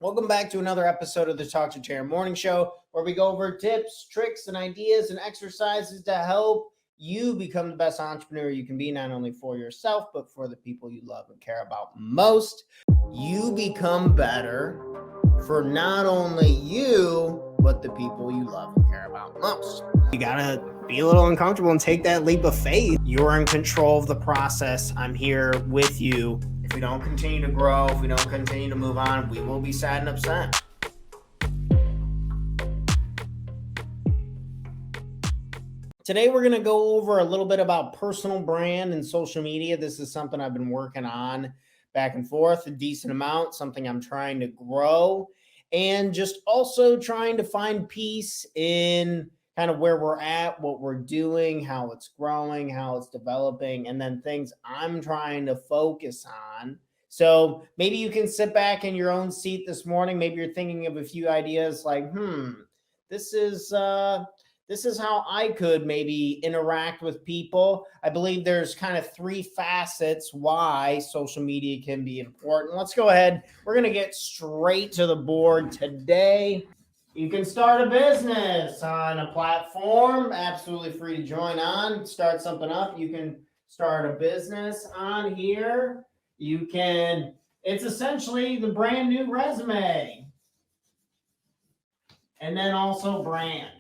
Welcome back to another episode of the Talk to Terry Morning Show, where we go over tips, tricks, and ideas and exercises to help you become the best entrepreneur you can be, not only for yourself, but for the people you love and care about most. You become better for not only you, but the people you love and care about most. You gotta be a little uncomfortable and take that leap of faith. You're in control of the process. I'm here with you. If we don't continue to grow, if we don't continue to move on, we will be sad and upset. Today, we're going to go over a little bit about personal brand and social media. This is something I've been working on back and forth a decent amount, something I'm trying to grow, and just also trying to find peace in kind of where we're at, what we're doing, how it's growing, how it's developing, and then things I'm trying to focus on. So maybe you can sit back in your own seat this morning. Maybe you're thinking of a few ideas like, this is how I could maybe interact with people. I believe there's kind of three facets why social media can be important. Let's go ahead. We're going to get straight to the board today. You can start a business on a platform, absolutely free to join on, start something up. You can start a business on here. It's essentially the brand new resume. And then also brand.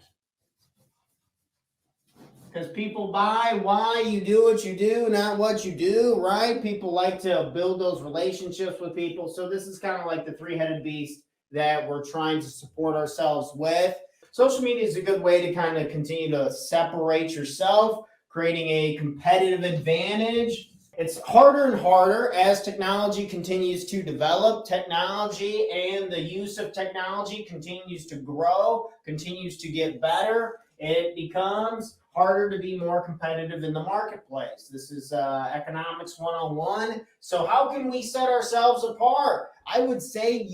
Because people buy why you do what you do, not what you do, right? People like to build those relationships with people. So this is kind of like the three-headed beast that we're trying to support ourselves with. Social media is a good way to kind of continue to separate yourself, creating a competitive advantage. It's harder and harder as technology continues to develop. Technology and the use of technology continues to grow, continues to get better. It becomes harder to be more competitive in the marketplace. This is economics 101. So how can we set ourselves apart? I would say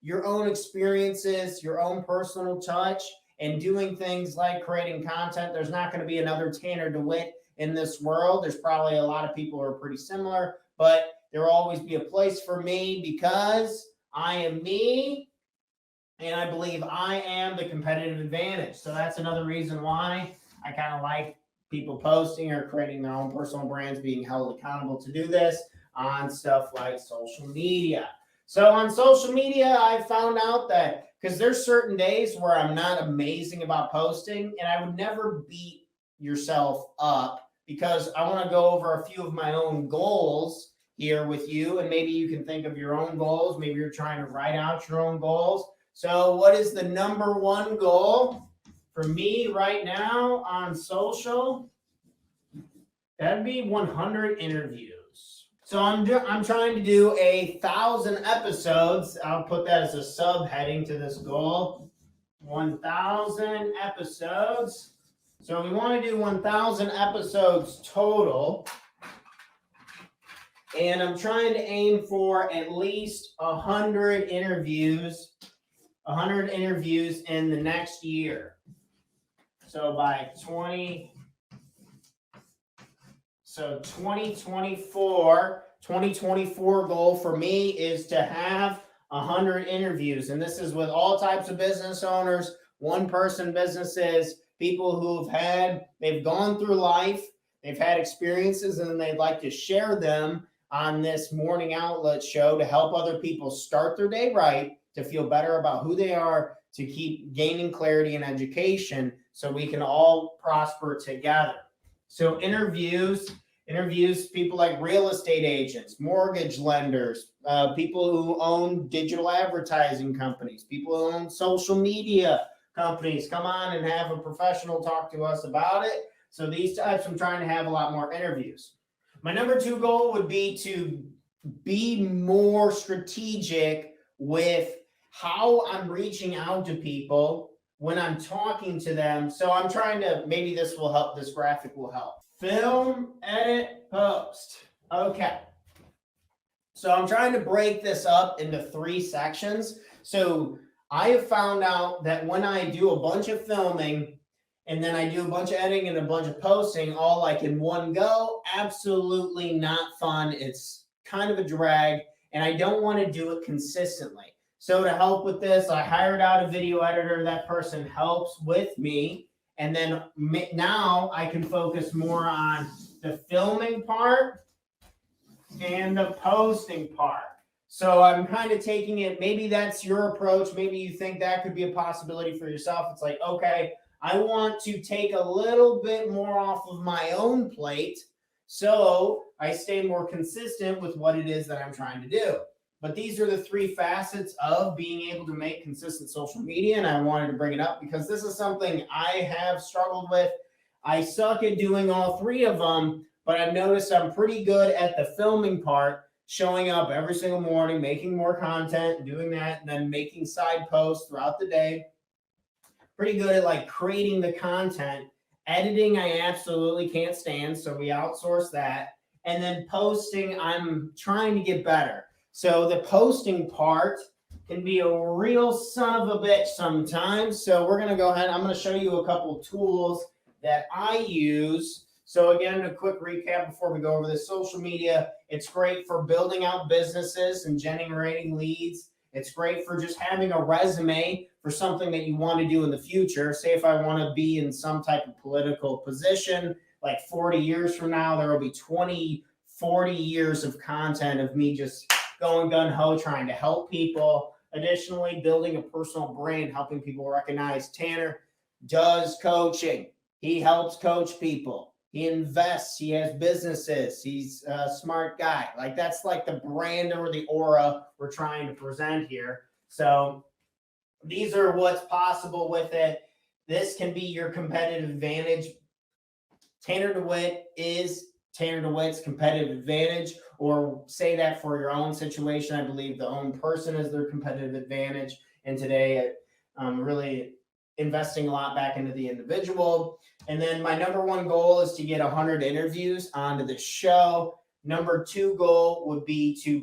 your own experiences, your own personal touch, and doing things like creating content. There's not going to be another Tanner DeWitt in this world. There's probably a lot of people who are pretty similar, but there will always be a place for me because I am me. And I believe I am the competitive advantage. So that's another reason why I kind of like people posting or creating their own personal brands, being held accountable to do this on stuff like social media. So on social media, I found out that because there's certain days where I'm not amazing about posting, and I would never beat yourself up because I want to go over a few of my own goals here with you. And maybe you can think of your own goals. Maybe you're trying to write out your own goals. So what is the number one goal for me right now on social? That'd be 100 interviews. So I'm trying to do 1,000 episodes. I'll put that as a subheading to this goal. 1,000 episodes. So we want to do 1,000 episodes total. And I'm trying to aim for at least 100 interviews. 100 interviews in the next year. So by 2024 goal for me is to have 100 interviews. And this is with all types of business owners, one-person businesses, people they've gone through life, they've had experiences, and they'd like to share them on this morning outlet show to help other people start their day right, to feel better about who they are, to keep gaining clarity and education so we can all prosper together. So interviews, people like real estate agents, mortgage lenders, people who own digital advertising companies, people who own social media companies. Come on and have a professional talk to us about it. So these types, I'm trying to have a lot more interviews. My number 2 goal would be to be more strategic with how I'm reaching out to people when I'm talking to them. So I'm trying to, maybe this will help, this graphic will help. Film, edit, post. Okay. So I'm trying to break this up into 3 sections. So I have found out that when I do a bunch of filming and then I do a bunch of editing and a bunch of posting all like in one go, absolutely not fun. It's kind of a drag, and I don't want to do it consistently. So to help with this, I hired out a video editor. That person helps with me. And then now I can focus more on the filming part and the posting part. So I'm kind of taking it, maybe that's your approach. Maybe you think that could be a possibility for yourself. It's like, okay, I want to take a little bit more off of my own plate so I stay more consistent with what it is that I'm trying to do. But these are the three facets of being able to make consistent social media. And I wanted to bring it up because this is something I have struggled with. I suck at doing all three of them, but I've noticed I'm pretty good at the filming part, showing up every single morning, making more content, doing that, and then making side posts throughout the day. Pretty good at like creating the content. Editing, I absolutely can't stand, so we outsource that. And then posting, I'm trying to get better. So the posting part can be a real son of a bitch sometimes. So we're going to go ahead. I'm going to show you a couple tools that I use. So again, a quick recap before we go over this. Social media, it's great for building out businesses and generating leads. It's great for just having a resume for something that you want to do in the future. Say if I want to be in some type of political position, like 40 years from now, there will be 20, 40 years of content of me just going gung-ho, trying to help people. Additionally, building a personal brand, helping people recognize Tanner does coaching. He helps coach people. He invests. He has businesses. He's a smart guy. Like that's like the brand or the aura we're trying to present here. So these are what's possible with it. This can be your competitive advantage. Tanner DeWitt is Tanner DeWitt's competitive advantage, or say that for your own situation. I believe the own person is their competitive advantage. And today, I'm really investing a lot back into the individual. And then my number one goal is to get 100 interviews onto the show. Number two goal would be to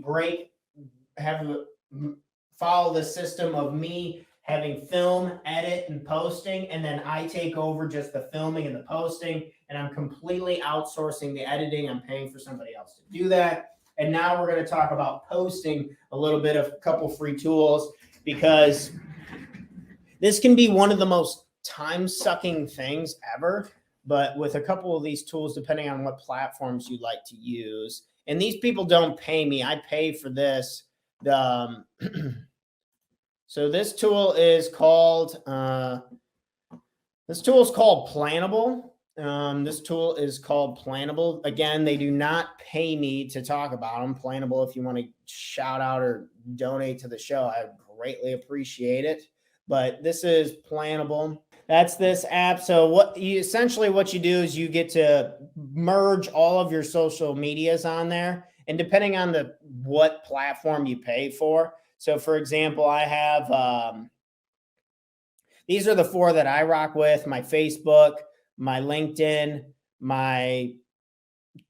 follow the system of me having film, edit, and posting, and then I take over just the filming and the posting, and I'm completely outsourcing the editing. I'm paying for somebody else to do that. And now we're going to talk about posting a little bit of a couple free tools, because this can be one of the most time-sucking things ever. But with a couple of these tools, depending on what platforms you like to use, and these people don't pay me, I pay for this. So this tool is called Planable. This tool is called Planable. Again, they do not pay me to talk about them. Planable, if you want to shout out or donate to the show, I greatly appreciate it. But this is Planable. That's this app. So what you do is you get to merge all of your social medias on there, and depending on what platform you pay for. So for example, I have these are the four that I rock with: my Facebook, my LinkedIn, my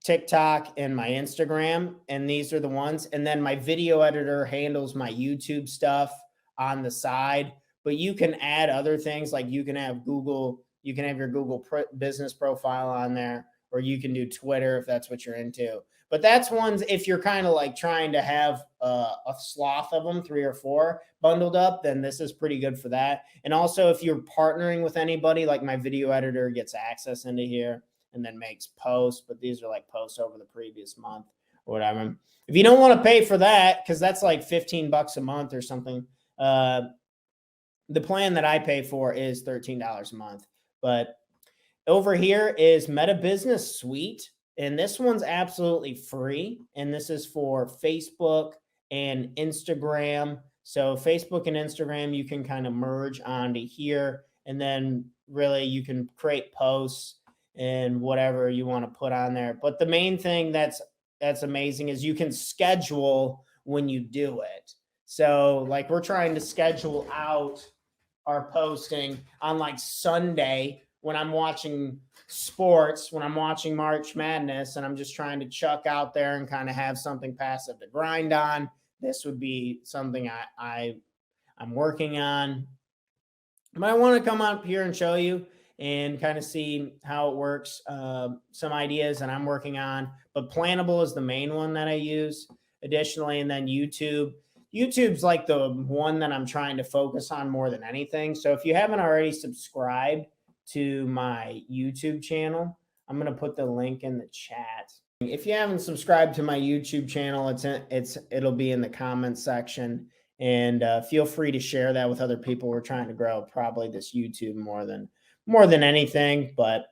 TikTok, and my Instagram. And these are the ones. And then my video editor handles my YouTube stuff on the side. But you can add other things, like you can have your Google business profile on there, or you can do Twitter if that's what you're into. But that's ones, if you're kind of like trying to have a sloth of them, 3 or 4 bundled up, then this is pretty good for that. And also if you're partnering with anybody, like my video editor gets access into here and then makes posts, but these are like posts over the previous month or whatever. If you don't want to pay for that, because that's like $15 a month or something, the plan that I pay for is $13 a month. But over here is Meta Business Suite. And this one's absolutely free. And this is for Facebook and Instagram. So Facebook and Instagram, you can kind of merge onto here. And then really you can create posts and whatever you want to put on there. But the main thing that's amazing is you can schedule when you do it. So like we're trying to schedule out our posting on like Sunday when I'm watching sports, when I'm watching March Madness, and I'm just trying to chuck out there and kind of have something passive to grind on. This would be something I'm working on. But I want to come up here and show you and kind of see how it works. Some ideas that I'm working on, but Planable is the main one that I use. Additionally, and then YouTube YouTube's like the one that I'm trying to focus on more than anything. So if you haven't already subscribed to my YouTube channel, I'm going to put the link in the chat. If you haven't subscribed to my YouTube channel, it'll be in the comments section, and feel free to share that with other people. We're trying to grow probably this YouTube more than anything, but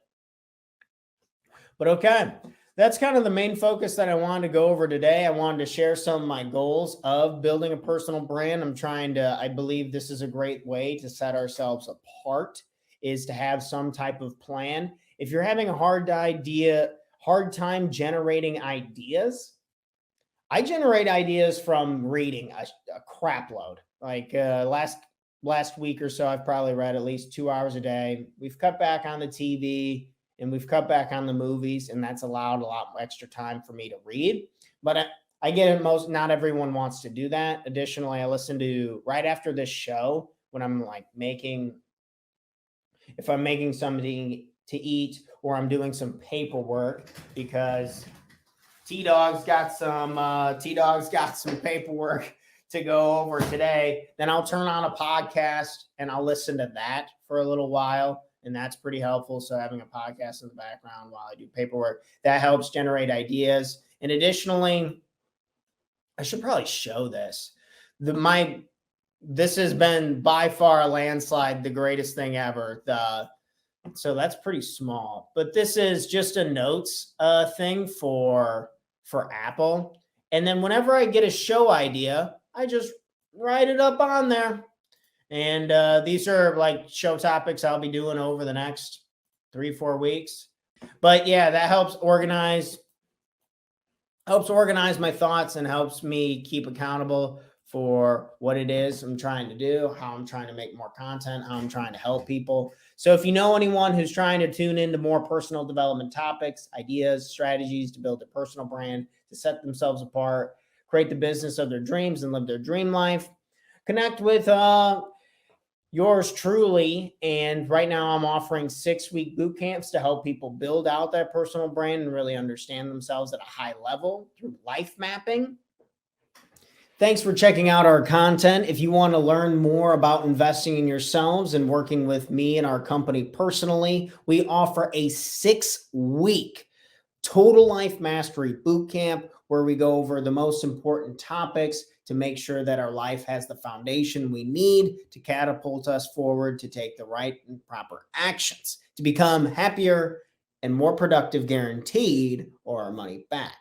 okay. That's kind of the main focus that I wanted to go over today. I wanted to share some of my goals of building a personal brand. I believe this is a great way to set ourselves apart, is to have some type of plan. If you're having a hard time generating ideas, I generate ideas from reading a crap load. Like last week or so, I've probably read at least 2 hours a day. We've cut back on the TV and we've cut back on the movies, and that's allowed a lot extra time for me to read. But I get it, not everyone wants to do that. Additionally, I listen to right after this show when I'm like if I'm making something to eat or I'm doing some paperwork, because T-Dog's got some paperwork to go over today, then I'll turn on a podcast and I'll listen to that for a little while. And that's pretty helpful. So having a podcast in the background while I do paperwork, that helps generate ideas. And additionally, I should probably show this. This has been by far a landslide, the greatest thing ever. So that's pretty small, but this is just a notes thing for Apple. And then whenever I get a show idea, I just write it up on there. And these are like show topics I'll be doing over the next 3-4 weeks. But yeah, that helps organize my thoughts and helps me keep accountable for what it is I'm trying to do, how I'm trying to make more content, how I'm trying to help people. So if you know anyone who's trying to tune into more personal development topics, ideas, strategies to build a personal brand, to set themselves apart, create the business of their dreams and live their dream life, connect with yours truly. And right now I'm offering 6-week boot camps to help people build out that personal brand and really understand themselves at a high level through life mapping. Thanks for checking out our content. If you want to learn more about investing in yourselves and working with me and our company personally, we offer a 6-week total life mastery boot camp where we go over the most important topics to make sure that our life has the foundation we need to catapult us forward, to take the right and proper actions, to become happier and more productive, guaranteed, or our money back.